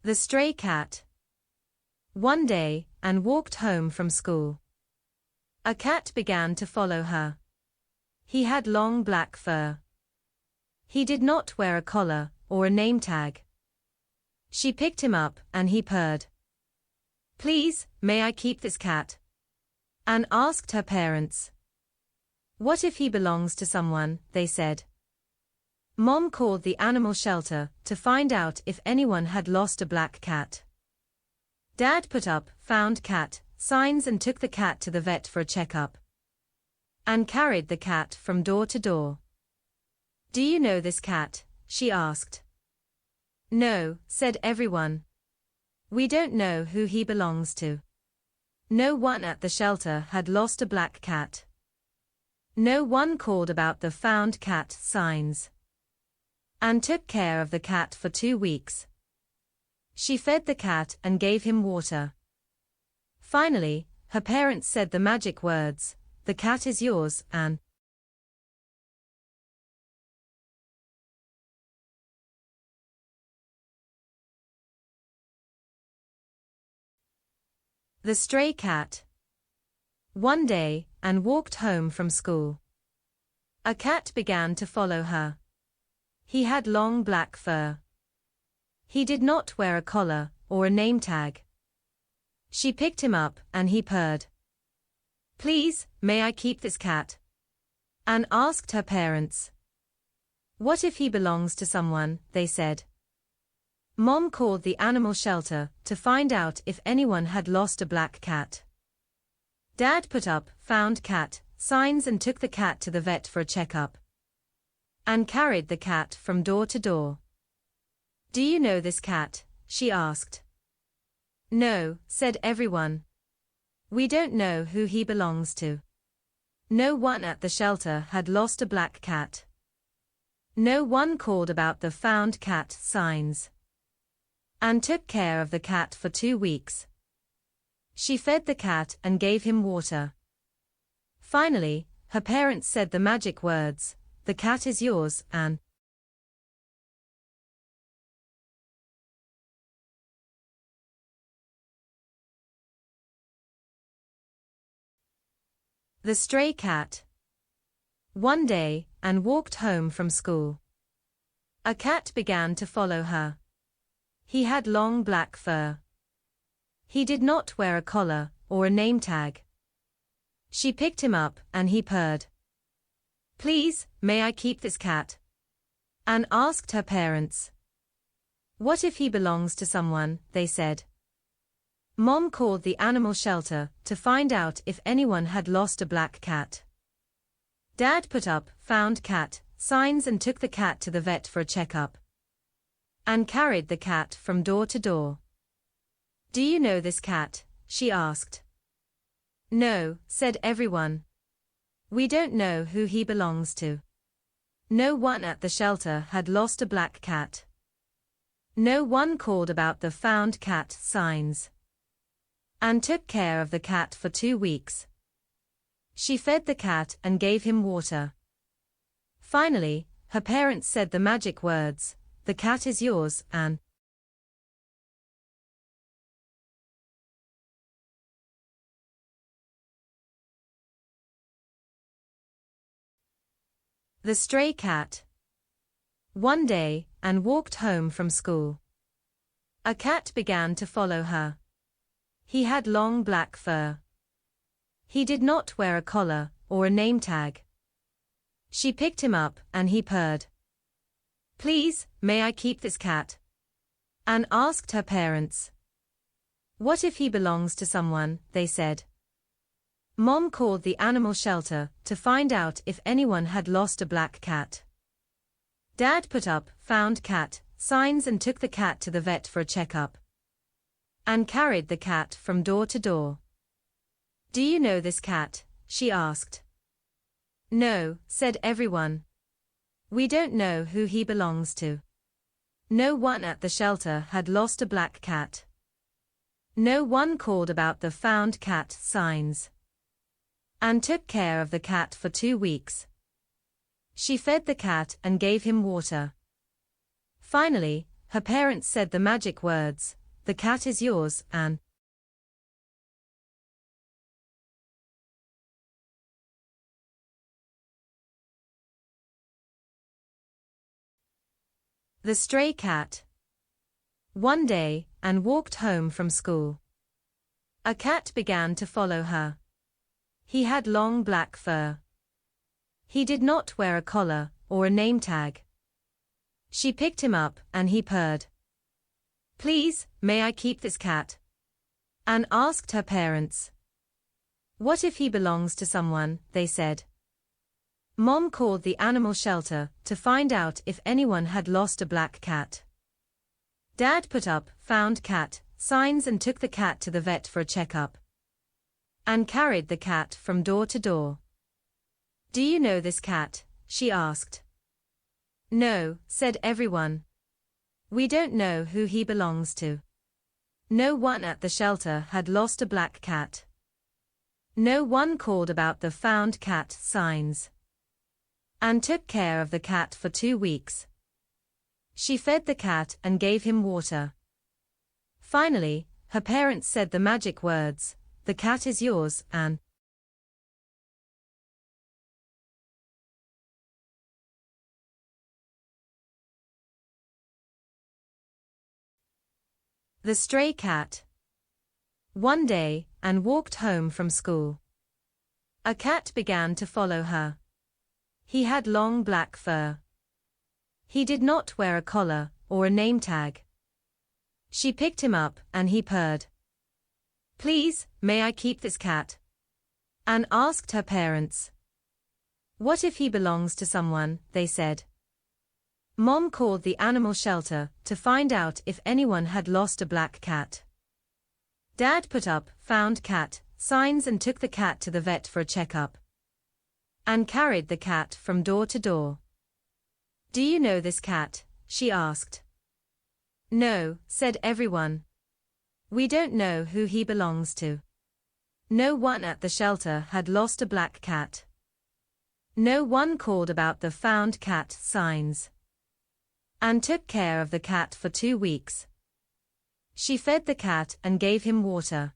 The stray cat. One day, Anne walked home from school. A cat began to follow her. He had long black fur. He did not wear a collar or a name tag. She picked him up and he purred. "Please, may I keep this cat?" Anne asked her parents. "What if he belongs to someone?" they said. Mom called the animal shelter to find out if anyone had lost a black cat. Dad put up "found cat" signs and took the cat to the vet for a checkup. Anne carried the cat from door to door. "Do you know this cat?" she asked. "No," said everyone. "We don't know who he belongs to." No one at the shelter had lost a black cat. No one called about the "found cat" signs. Anne took care of the cat for 2 weeks. She fed the cat and gave him water. Finally, her parents said the magic words, "The cat is yours, Anne." The stray cat. One day, Anne walked home from school. A cat began to follow her. He had long black fur. He did not wear a collar or a name tag. She picked him up and he purred. "Please, may I keep this cat?" Anne asked her parents. "What if he belongs to someone?" they said. Mom called the animal shelter to find out if anyone had lost a black cat. Dad put up "found cat" signs and took the cat to the vet for a checkup. Anne carried the cat from door to door. "Do you know this cat?" she asked. "No," said everyone. "We don't know who he belongs to." No one at the shelter had lost a black cat. No one called about the "found cat" signs. Anne took care of the cat for 2 weeks. She fed the cat and gave him water. Finally, her parents said the magic words, "The cat is yours, Anne." The stray cat. One day, Anne walked home from school. A cat began to follow her. He had long black fur. He did not wear a collar or a name tag. She picked him up and he purred. "Please, may I keep this cat?" Anne asked her parents. "What if he belongs to someone?" they said. Mom called the animal shelter to find out if anyone had lost a black cat. Dad put up "found cat" signs and took the cat to the vet for a checkup. Anne carried the cat from door to door. "Do you know this cat?" she asked. "No," said everyone. "We don't know who he belongs to." No one at the shelter had lost a black cat. No one called about the "found cat" signs. Anne took care of the cat for 2 weeks. She fed the cat and gave him water. Finally, her parents said the magic words, "The cat is yours, Anne." The stray cat. One day, Anne walked home from school. A cat began to follow her. He had long black fur. He did not wear a collar or a name tag. She picked him up and he purred. "Please, may I keep this cat?" Anne asked her parents. "What if he belongs to someone?" they said. Mom called the animal shelter to find out if anyone had lost a black cat. Dad put up "found cat" signs and took the cat to the vet for a checkup. Anne carried the cat from door to door. "Do you know this cat?" she asked. "No," said everyone. "We don't know who he belongs to." No one at the shelter had lost a black cat. No one called about the "found cat" signs. Anne took care of the cat for 2 weeks. She fed the cat and gave him water. Finally, her parents said the magic words, "The cat is yours," and the stray cat. One day, Anne walked home from school. A cat began to follow her. He had long black fur. He did not wear a collar or a name tag. She picked him up and he purred. "Please, may I keep this cat?" Anne asked her parents. "What if he belongs to someone?" they said. Mom called the animal shelter to find out if anyone had lost a black cat. Dad put up "found cat" signs and took the cat to the vet for a checkup. Anne carried the cat from door to door. "Do you know this cat?" she asked. "No," said everyone. "We don't know who he belongs to." No one at the shelter had lost a black cat. No one called about the "found cat" signs. Anne took care of the cat for 2 weeks. She fed the cat and gave him water. Finally, her parents said the magic words, "The cat is yours," and the stray cat. One day, Anne walked home from school. A cat began to follow her. He had long black fur. He did not wear a collar or a name tag. She picked him up and he purred. "Please, may I keep this cat?" Anne asked her parents. "What if he belongs to someone?" they said. Mom called the animal shelter to find out if anyone had lost a black cat. Dad put up "found cat" signs and took the cat to the vet for a checkup. Anne carried the cat from door to door. "Do you know this cat?" she asked. "No," said everyone. "We don't know who he belongs to." No one at the shelter had lost a black cat. No one called about the "found cat" signs. Anne took care of the cat for 2 weeks. She fed the cat and gave him water.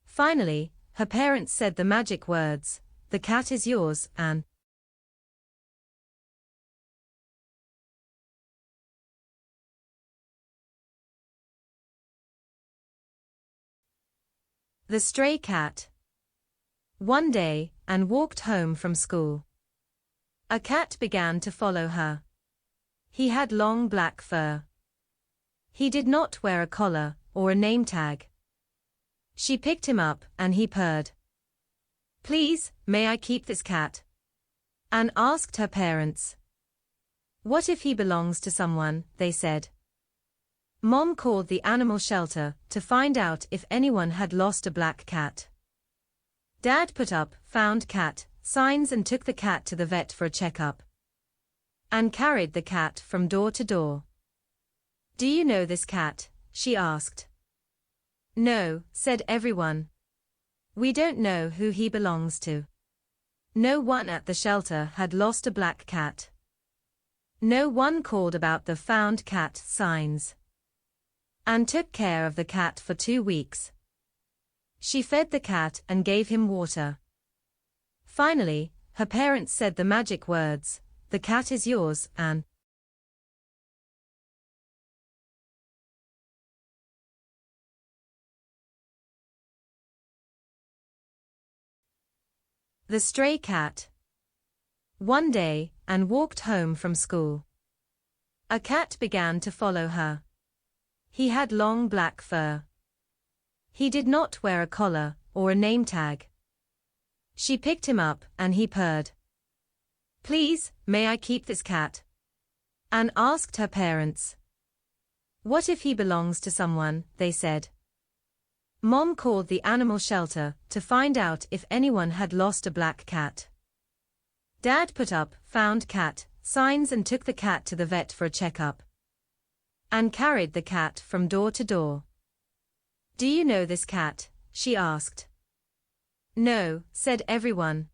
Finally, her parents said the magic words, "The cat is yours," and the stray cat. One day, Anne walked home from school. A cat began to follow her. He had long black fur. He did not wear a collar or a name tag. She picked him up and he purred. "Please, may I keep this cat?" Anne asked her parents. "What if he belongs to someone?" they said. Mom called the animal shelter to find out if anyone had lost a black cat. Dad put up "found cat" signs and took the cat to the vet for a checkup. Anne carried the cat from door to door. "Do you know this cat?" she asked. "No," said everyone. "We don't know who he belongs to." No one at the shelter had lost a black cat. No one called about the "found cat" signs. Anne took care of the cat for 2 weeks. She fed the cat and gave him water. Finally, her parents said the magic words, "The cat is yours," and the stray cat. One day, Anne walked home from school. A cat began to follow her. He had long black fur. He did not wear a collar or a name tag. She picked him up and he purred. "Please, may I keep this cat?" Anne asked her parents. "What if he belongs to someone?" they said. Mom called the animal shelter to find out if anyone had lost a black cat. Dad put up "found cat" signs and took the cat to the vet for a checkup. Anne carried the cat from door to door. "Do you know this cat?" she asked. "No," said everyone.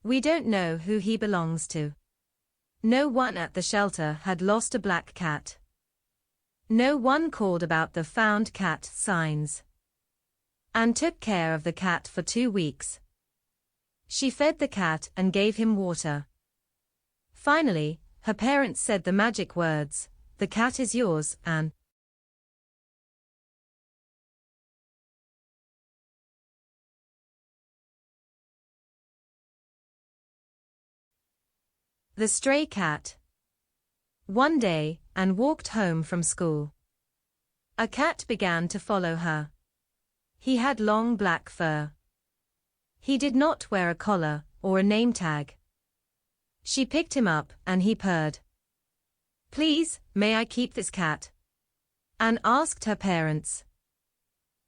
"We don't know who he belongs to." No one at the shelter had lost a black cat. No one called about the found cat signs. Anne took care of the cat for 2 weeks. She fed the cat and gave him water. Finally, her parents said the magic words, "The cat is yours, Anne." The stray cat. One day, Anne walked home from school. A cat began to follow her. He had long black fur. He did not wear a collar or a name tag. She picked him up and he purred. "Please, may I keep this cat?" Anne asked her parents.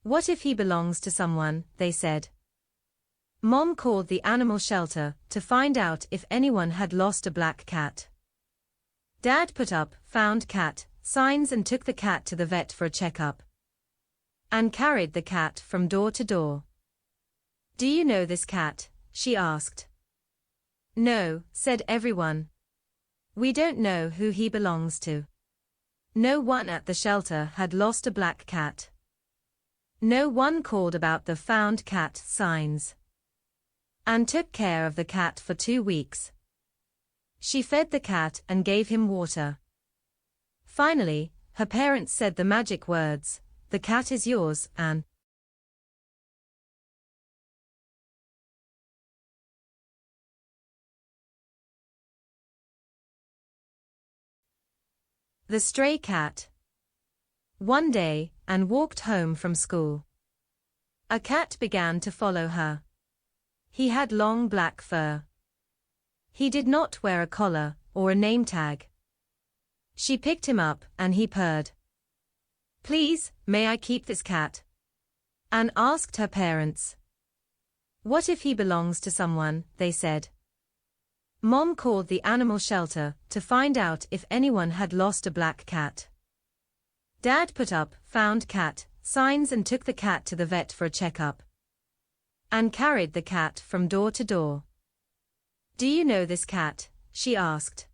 "What if he belongs to someone?" they said. Mom called the animal shelter to find out if anyone had lost a black cat. Dad put up "found cat" signs and took the cat to the vet for a checkup. Anne carried the cat from door to door. "Do you know this cat?" she asked. "No," said everyone. "We don't know who he belongs to." No one at the shelter had lost a black cat. No one called about the found cat signs. Anne took care of the cat for 2 weeks. She fed the cat and gave him water. Finally, her parents said the magic words, "The cat is yours, Anne." The stray cat. One day, Anne walked home from school. A cat began to follow her. He had long black fur. He did not wear a collar or a name tag. She picked him up and he purred. "Please, may I keep this cat?" Anne asked her parents. "What if he belongs to someone?" they said. Mom called the animal shelter to find out if anyone had lost a black cat. Dad put up "found cat" signs and took the cat to the vet for a checkup. Anne carried the cat from door to door. "Do you know this cat?" she asked.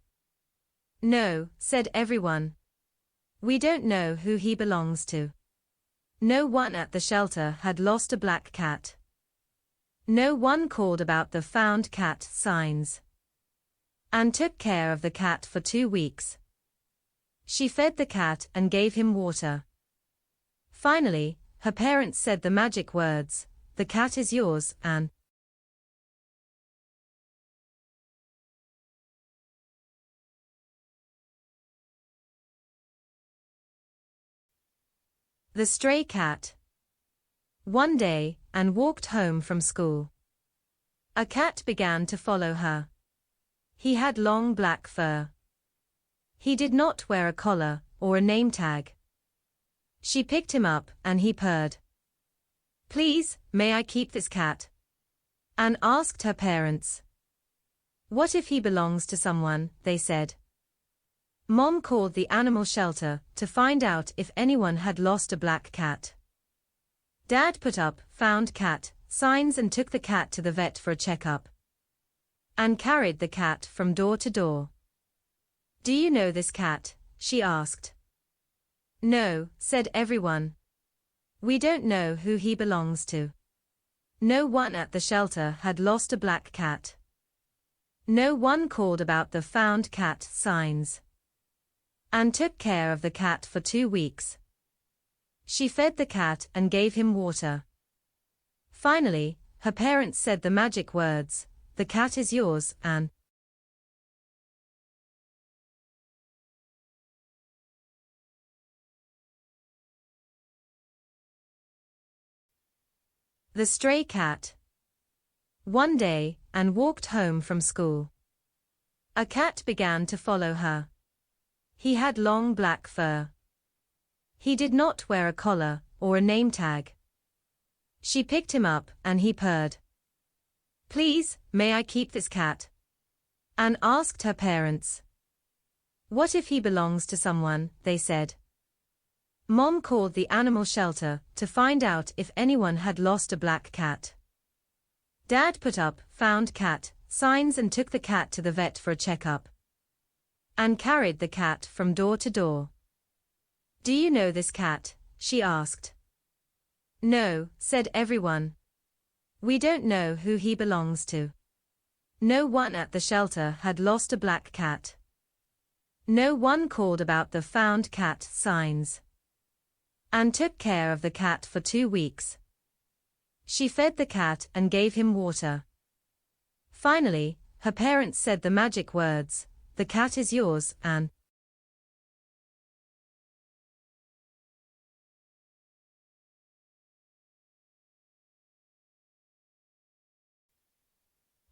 "No," said everyone. "We don't know who he belongs to." No one at the shelter had lost a black cat. No one called about the found cat signs. Anne took care of the cat for 2 weeks. She fed the cat and gave him water. Finally, her parents said the magic words, "The cat is yours, Anne." The stray cat. One day, Anne walked home from school. A cat began to follow her. He had long black fur. He did not wear a collar or a name tag. She picked him up and he purred. "Please, may I keep this cat?" Anne asked her parents. "What if he belongs to someone?" they said. Mom called the animal shelter to find out if anyone had lost a black cat. Dad put up "found cat" signs and took the cat to the vet for a checkup. Anne carried the cat from door to door. "Do you know this cat?" she asked. "No," said everyone. "We don't know who he belongs to." No one at the shelter had lost a black cat. No one called about the found cat signs. Anne took care of the cat for 2 weeks. She fed the cat and gave him water. Finally, her parents said the magic words, "The cat is yours, Anne." The stray cat. One day, Anne walked home from school. A cat began to follow her. He had long black fur. He did not wear a collar or a name tag. She picked him up and he purred. "Please, may I keep this cat?" Anne asked her parents. "What if he belongs to someone?" they said. Mom called the animal shelter to find out if anyone had lost a black cat. Dad put up "found cat" signs and took the cat to the vet for a checkup. Anne carried the cat from door to door. Do you know this cat? She asked. No, said everyone. We don't know who he belongs to. No one at the shelter had lost a black cat. No one called about the found cat signs and took care of the cat for 2 weeks. She fed the cat and gave him water. Finally, her parents said the magic words, "The cat is yours," and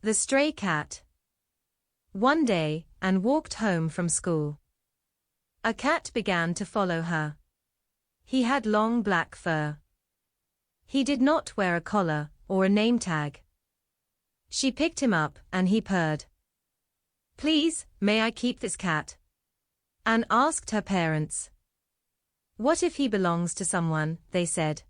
the stray cat. One day, Anne walked home from school. A cat began to follow her. He had long black fur. He did not wear a collar or a name tag. She picked him up and he purred. "Please, may I keep this cat?" Anne asked her parents. "What if he belongs to someone?" they said.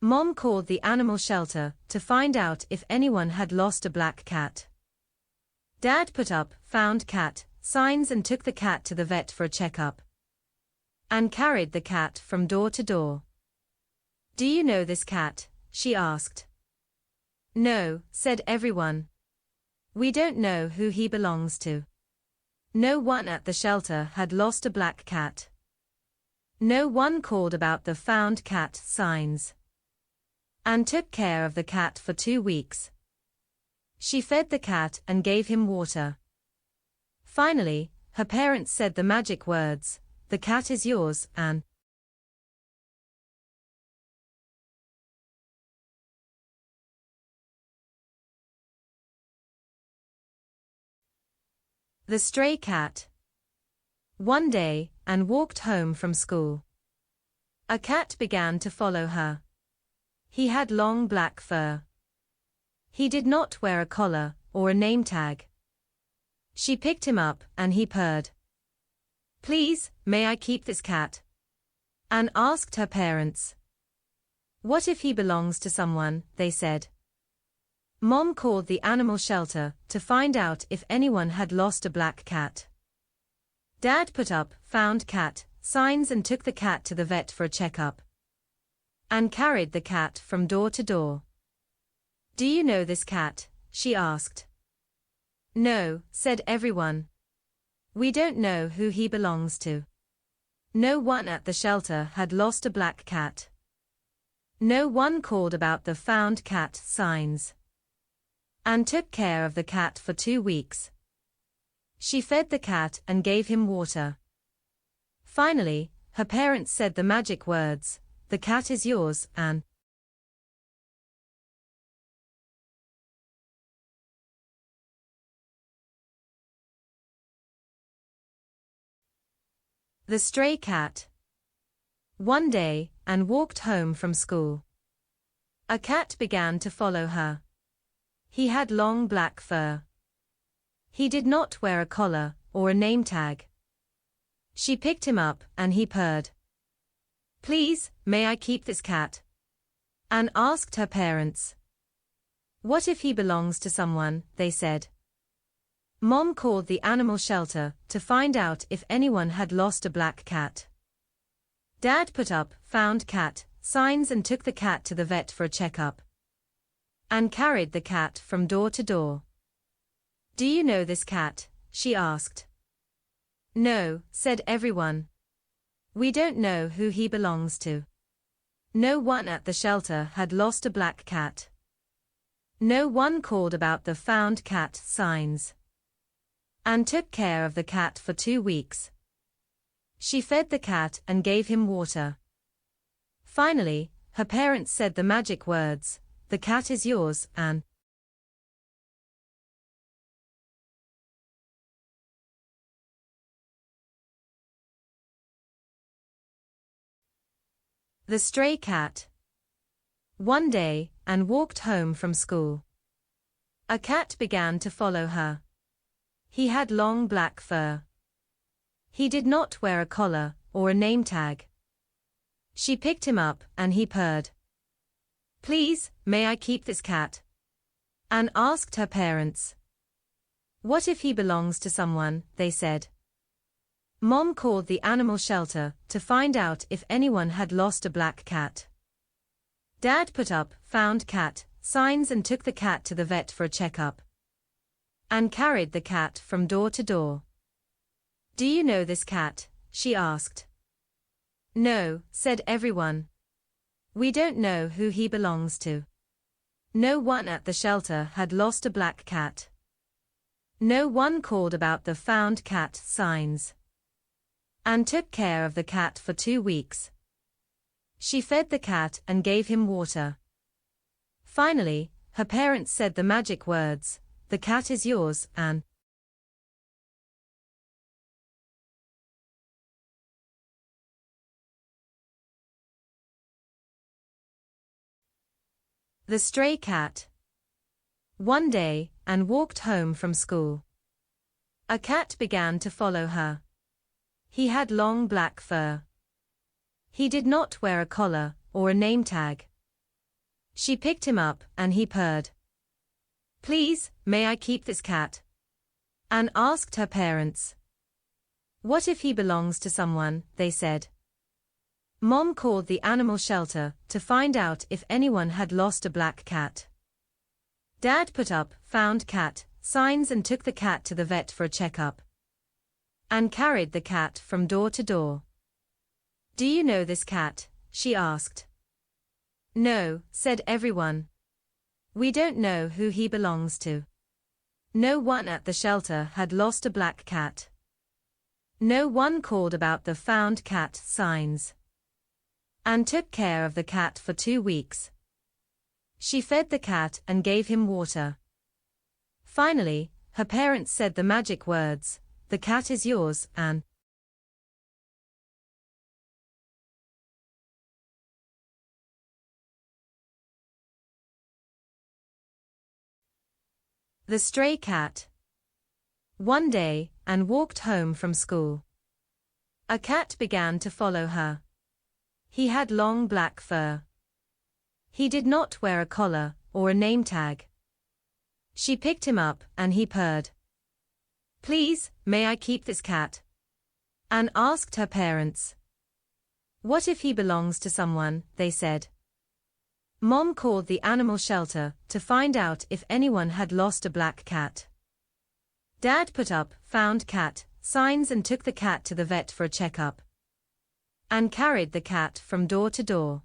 Mom called the animal shelter to find out if anyone had lost a black cat. Dad put up "found cat" signs and took the cat to the vet for a checkup. Anne carried the cat from door to door. Do you know this cat? She asked. No, said everyone. We don't know who he belongs to. No one at the shelter had lost a black cat. No one called about the found cat signs and took care of the cat for 2 weeks. She fed the cat and gave him water. Finally, her parents said the magic words, "The cat is yours," and the stray cat. One day, Anne walked home from school. A cat began to follow her. He had long black fur. He did not wear a collar or a name tag. She picked him up and he purred. Please, may I keep this cat? Anne asked her parents. What if he belongs to someone, they said. Mom called the animal shelter to find out if anyone had lost a black cat. Dad put up "found cat" signs and took the cat to the vet for a checkup. Anne carried the cat from door to door. Do you know this cat? She asked. No, said everyone. We don't know who he belongs to. No one at the shelter had lost a black cat. No one called about the found cat signs and took care of the cat for 2 weeks. She fed the cat and gave him water. Finally, her parents said the magic words, "The cat is yours," and the stray cat. One day, Anne walked home from school. A cat began to follow her. He had long black fur. He did not wear a collar or a name tag. She picked him up and he purred. Please, may I keep this cat? Anne asked her parents. What if he belongs to someone, they said. Mom called the animal shelter to find out if anyone had lost a black cat. Dad put up "found cat" signs and took the cat to the vet for a checkup. Anne carried the cat from door to door. Do you know this cat? She asked. No, said everyone. We don't know who he belongs to. No one at the shelter had lost a black cat. No one called about the found cat signs and took care of the cat for 2 weeks. She fed the cat and gave him water. Finally, her parents said the magic words, "The cat is yours," and the stray cat. One day, Anne walked home from school. A cat began to follow her. He had long black fur. He did not wear a collar or a name tag. She picked him up and he purred. Please, may I keep this cat? Anne asked her parents. What if he belongs to someone, they said. Mom called the animal shelter to find out if anyone had lost a black cat. Dad put up "found cat" signs and took the cat to the vet for a checkup. And carried the cat from door to door. "Do you know this cat?" she asked. "No," said everyone. "We don't know who he belongs to." No one at the shelter had lost a black cat. No one called about the "found cat" signs. And took care of the cat for 2 weeks. She fed the cat and gave him water. Finally, her parents said the magic words, "The cat is yours," and the stray cat. One day, Anne walked home from school. A cat began to follow her. He had long black fur. He did not wear a collar or a name tag. She picked him up and he purred. "Please, may I keep this cat?" Anne asked her parents. "What if he belongs to someone?" they said. Mom called the animal shelter to find out if anyone had lost a black cat. Dad put up "found cat" signs and took the cat to the vet for a checkup. And carried the cat from door to door. "Do you know this cat?" she asked. "No," said everyone. "We don't know who he belongs to." No one at the shelter had lost a black cat. No one called about the "found cat" signs. And took care of the cat for 2 weeks. She fed the cat and gave him water. Finally, her parents said the magic words, "The cat is yours," and the stray cat. One day, Anne walked home from school. A cat began to follow her. He had long black fur. He did not wear a collar or a name tag. She picked him up and he purred. "Please, may I keep this cat?" Anne asked her parents. "What if he belongs to someone?" they said. Mom called the animal shelter to find out if anyone had lost a black cat. Dad put up "found cat" signs and took the cat to the vet for a checkup. And carried the cat from door to door.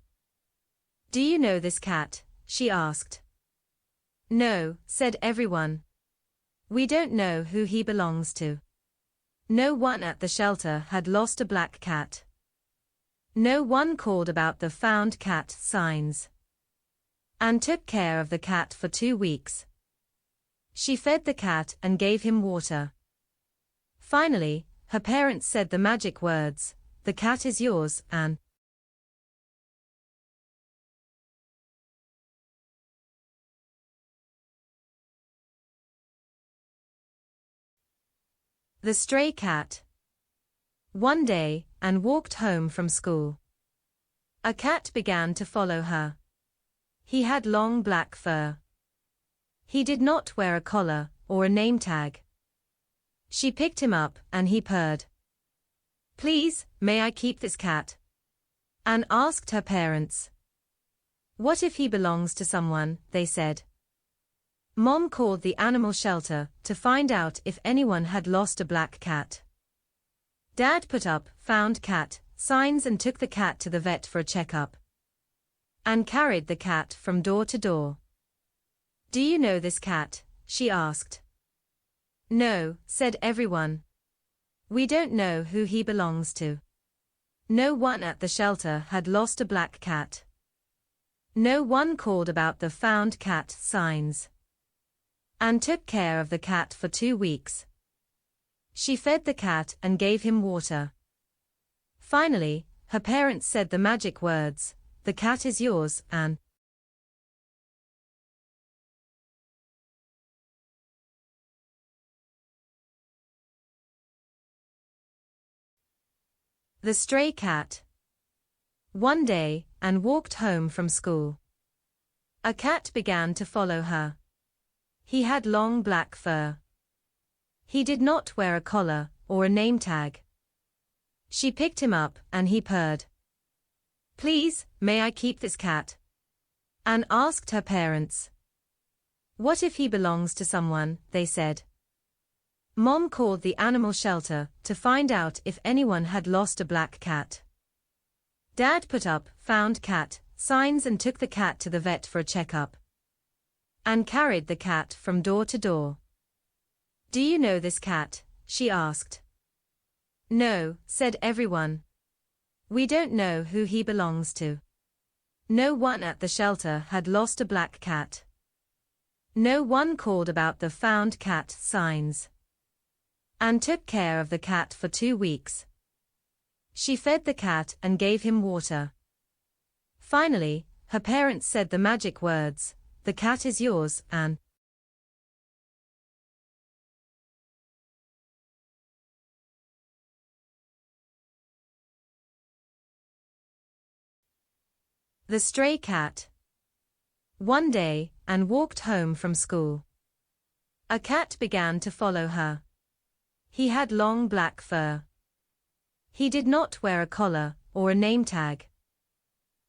"Do you know this cat?" she asked. "No," said everyone. "We don't know who he belongs to." No one at the shelter had lost a black cat. No one called about the "found cat" signs. And took care of the cat for 2 weeks. She fed the cat and gave him water. Finally, her parents said the magic words, "The cat is yours," and the stray cat. One day, Anne walked home from school. A cat began to follow her. He had long black fur. He did not wear a collar or a name tag. She picked him up and he purred. "Please, may I keep this cat?" Anne asked her parents. "What if he belongs to someone?" they said. Mom called the animal shelter to find out if anyone had lost a black cat. Dad put up "found cat" signs and took the cat to the vet for a checkup. And carried the cat from door to door. "Do you know this cat?" she asked. "No," said everyone. "We don't know who he belongs to." No one at the shelter had lost a black cat. No one called about the "found cat" signs. And took care of the cat for 2 weeks. She fed the cat and gave him water. Finally, her parents said the magic words, "The cat is yours," and the stray cat. One day, Anne walked home from school. A cat began to follow her. He had long black fur. He did not wear a collar or a name tag. She picked him up and he purred. "Please, may I keep this cat?" Anne asked her parents. "What if he belongs to someone?" they said. Mom called the animal shelter to find out if anyone had lost a black cat. Dad put up "found cat" signs and took the cat to the vet for a checkup. Anne carried the cat from door to door. "Do you know this cat?" she asked. "No," said everyone. "We don't know who he belongs to." No one at the shelter had lost a black cat. No one called about the "found cat" signs. Anne took care of the cat for 2 weeks. She fed the cat and gave him water. Finally, her parents said the magic words, "The cat is yours, Anne." The stray cat. One day, Anne walked home from school. A cat began to follow her. He had long black fur. He did not wear a collar or a name tag.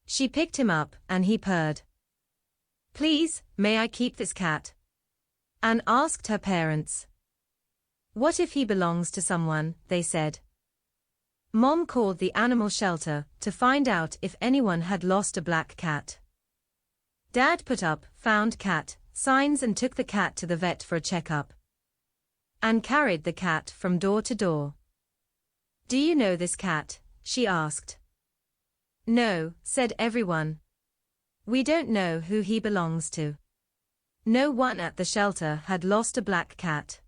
She picked him up and he purred. "Please, may I keep this cat?" Anne asked her parents. "What if he belongs to someone?" they said. Mom called the animal shelter to find out if anyone had lost a black cat. Dad put up "found cat" signs and took the cat to the vet for a checkup. Anne carried the cat from door to door. "Do you know this cat?" she asked. "No," said everyone. "We don't know who he belongs to." No one at the shelter had lost a black cat.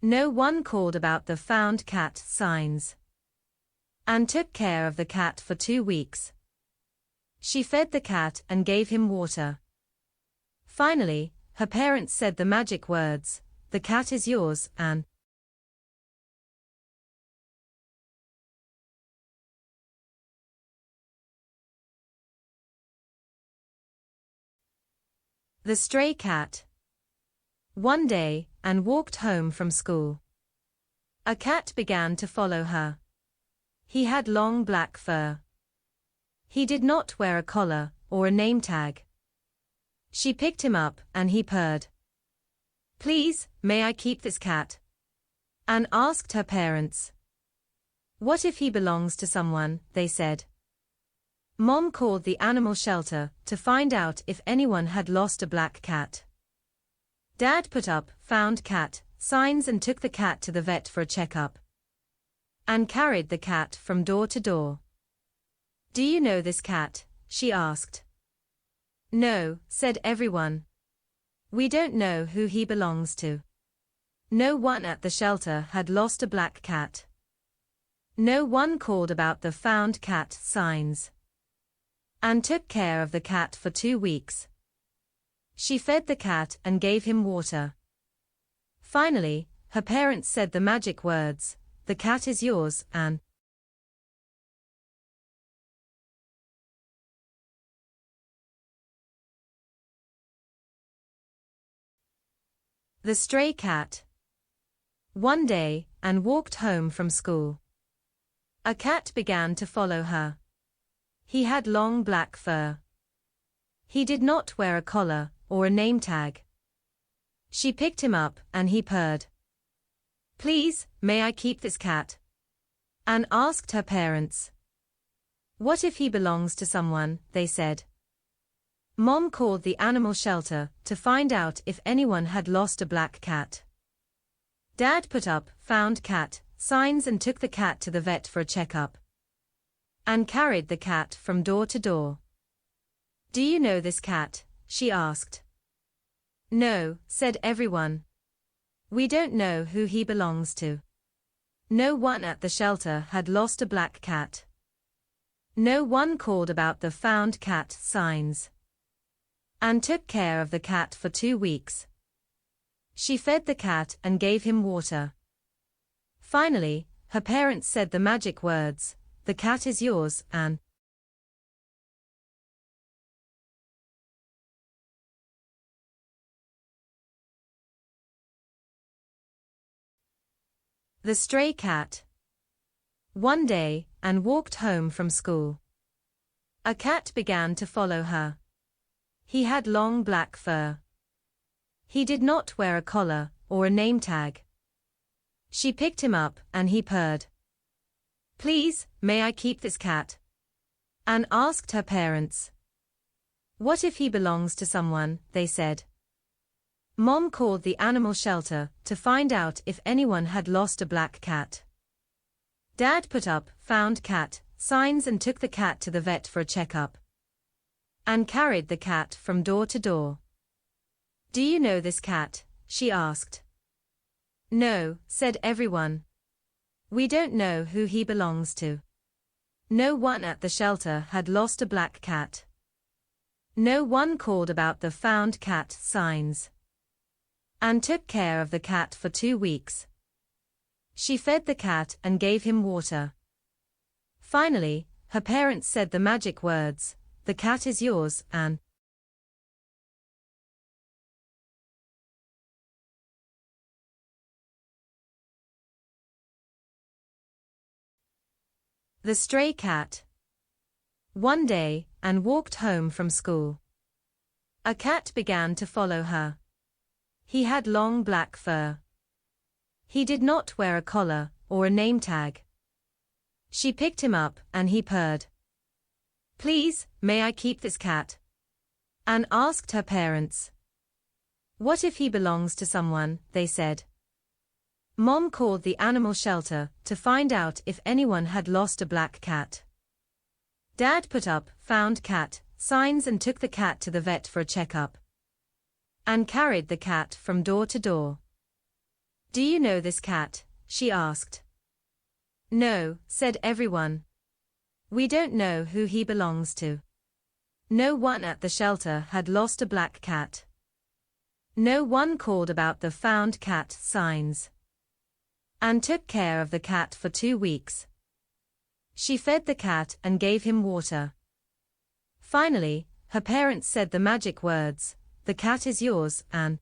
No one called about the "found cat" signs. Anne took care of the cat for 2 weeks. She fed the cat and gave him water. Finally, her parents said the magic words, "The cat is yours, Anne." The stray cat. One day, Anne walked home from school. A cat began to follow her. He had long black fur. He did not wear a collar or a name tag. She picked him up and he purred. "Please, may I keep this cat?" Anne asked her parents. "What if he belongs to someone?" they said. Mom called the animal shelter to find out if anyone had lost a black cat. Dad put up "found cat" signs and took the cat to the vet for a checkup. Anne carried the cat from door to door. "Do you know this cat?" she asked. "No," said everyone. "We don't know who he belongs to." No one at the shelter had lost a black cat. No one called about the "found cat" signs. Anne took care of the cat for 2 weeks. She fed the cat and gave him water. Finally, her parents said the magic words, "The cat is yours, Anne." The stray cat. One day, Anne walked home from school. A cat began to follow her. He had long black fur. He did not wear a collar or a name tag. She picked him up and he purred. "Please, may I keep this cat?" Anne asked her parents. "What if he belongs to someone?" they said. Mom called the animal shelter to find out if anyone had lost a black cat. Dad put up "found cat" signs and took the cat to the vet for a checkup. Anne carried the cat from door to door. "Do you know this cat?" she asked. "No," said everyone. "We don't know who he belongs to." No one at the shelter had lost a black cat. No one called about the "found cat" signs. Anne took care of the cat for 2 weeks. She fed the cat and gave him water. Finally, her parents said the magic words, "The cat is yours, Anne." The stray cat. one day, and walked home from school. A cat began to follow her. He had long black fur. He did not wear a collar or a name tag. She picked him up and he purred. "Please, may I keep this cat?" Anne asked her parents. "What if he belongs to someone?" they said. Mom called the animal shelter to find out if anyone had lost a black cat. Dad put up "found cat" signs and took the cat to the vet for a checkup. Anne carried the cat from door to door. "Do you know this cat?" she asked. "No," said everyone. "We don't know who he belongs to." No one at the shelter had lost a black cat. No one called about the "found cat" signs. Anne took care of the cat for 2 weeks. She fed the cat and gave him water. Finally, her parents said the magic words, "The cat is yours, Anne." The stray cat. One day, Anne walked home from school. A cat began to follow her. He had long black fur. He did not wear a collar or a name tag. She picked him up and he purred. "Please, may I keep this cat?" Anne asked her parents. "What if he belongs to someone?" they said. Mom called the animal shelter to find out if anyone had lost a black cat. Dad put up "found cat" signs and took the cat to the vet for a checkup. Anne carried the cat from door to door. "Do you know this cat?" she asked. "No," said everyone. "We don't know who he belongs to." No one at the shelter had lost a black cat. No one called about the "found cat" signs. Anne took care of the cat for 2 weeks. She fed the cat and gave him water. Finally, her parents said the magic words, "The cat is yours, Anne."